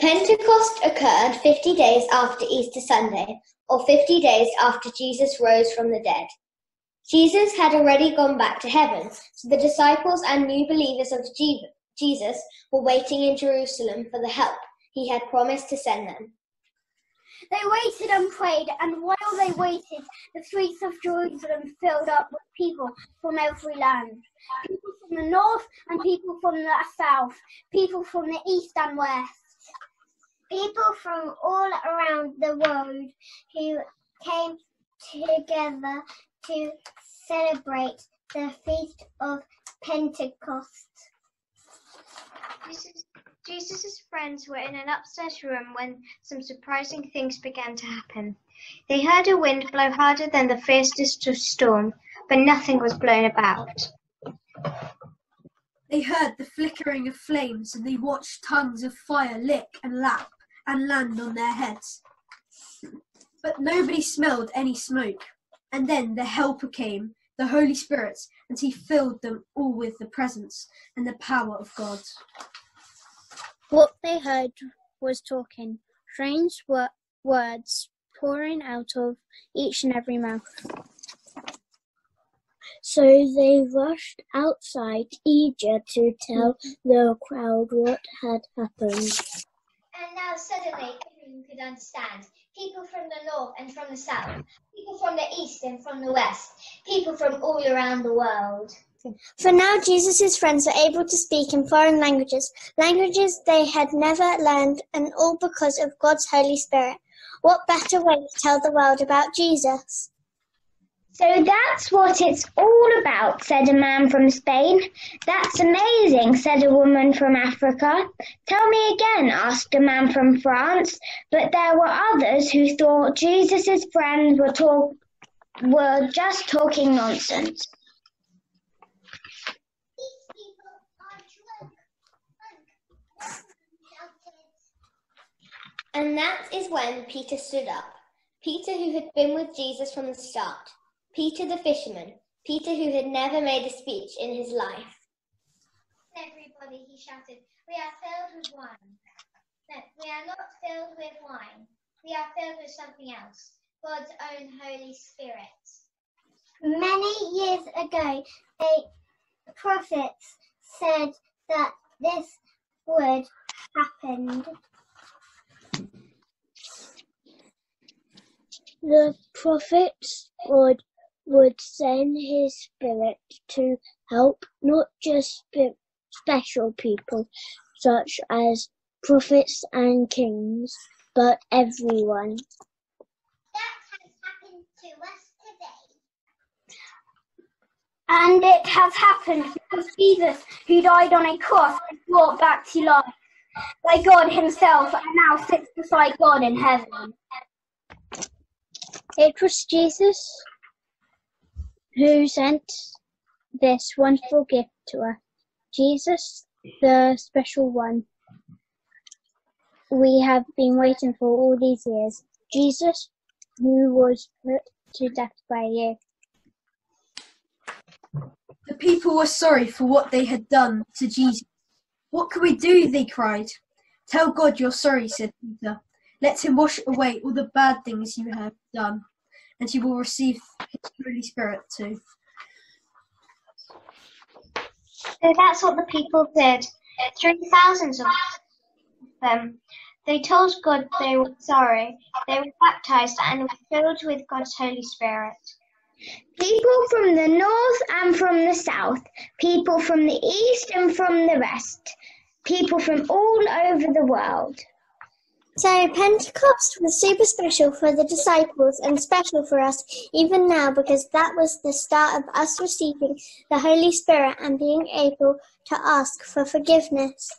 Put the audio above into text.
Pentecost occurred 50 days after Easter Sunday, or 50 days after Jesus rose from the dead. Jesus had already gone back to heaven, so the disciples and new believers of Jesus were waiting in Jerusalem for the help he had promised to send them. They waited and prayed, and while they waited, the streets of Jerusalem filled up with people from every land. People from the north and people from the south, people from the east and west. People from all around the world who came together to celebrate the Feast of Pentecost. Jesus' friends were in an upstairs room when some surprising things began to happen. They heard a wind blow harder than the fiercest of storm, but nothing was blown about. They heard the flickering of flames, and they watched tongues of fire lick and lap and land on their heads. But nobody smelled any smoke. And then the Helper came, the Holy Spirit, and he filled them all with the presence and the power of God. What they heard was talking, strange words pouring out of each and every mouth. So they rushed outside, eager to tell the crowd what had happened. And now suddenly everyone could understand. People from the north and from the south, people from the east and from the west, people from all around the world. For now Jesus' friends were able to speak in foreign languages they had never learned, and all because of God's Holy Spirit. What better way to tell the world about Jesus? So that's what it's all about, said a man from Spain. That's amazing, said a woman from Africa. Tell me again, asked a man from France. But there were others who thought Jesus' friends were just talking nonsense. And that is when Peter stood up. Peter, who had been with Jesus from the start. Peter the fisherman. Peter, who had never made a speech in his life. Everybody, he shouted, we are filled with wine. No, we are not filled with wine. We are filled with something else. God's own Holy Spirit. Many years ago, a prophet said that this would happen. The prophets would send his Spirit to help not just special people, such as prophets and kings, but everyone. That has happened to us today. And it has happened because Jesus, who died on a cross, was brought back to life by God himself and now sits beside God in heaven. It was Jesus who sent this wonderful gift to us. Jesus, the special one we have been waiting for all these years. Jesus, who was put to death by you. The people were sorry for what they had done to Jesus. What can we do? They cried. Tell God you're sorry, said Peter. Let him wash away all the bad things you have done, and you will receive his Holy Spirit too. So that's what the people did. 3,000 of them. They told God they were sorry. They were baptized and were filled with God's Holy Spirit. People from the north and from the south, people from the east and from the west, people from all over the world. So Pentecost was super special for the disciples and special for us even now, because that was the start of us receiving the Holy Spirit and being able to ask for forgiveness.